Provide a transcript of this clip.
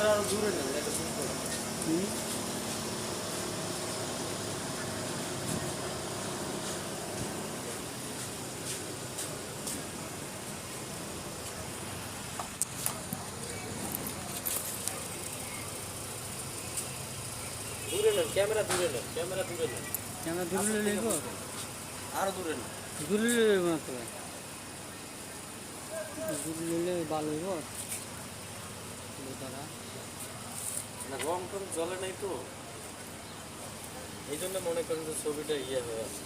Camera আরো দূরে নেন এটা শুট করো। দূরে নেন ক্যামেরা দূরে নেন ক্যামেরা দূরে নেন ক্যামেরা দূরে নেব আরো দূরে নেন দূরে নেব না তো দূরে নিলে ভালো হইব দাদা না রং টং জ্বলে নাই তো এই জন্য মনে করেন যে ছবিটা ইয়ে হয়ে আছে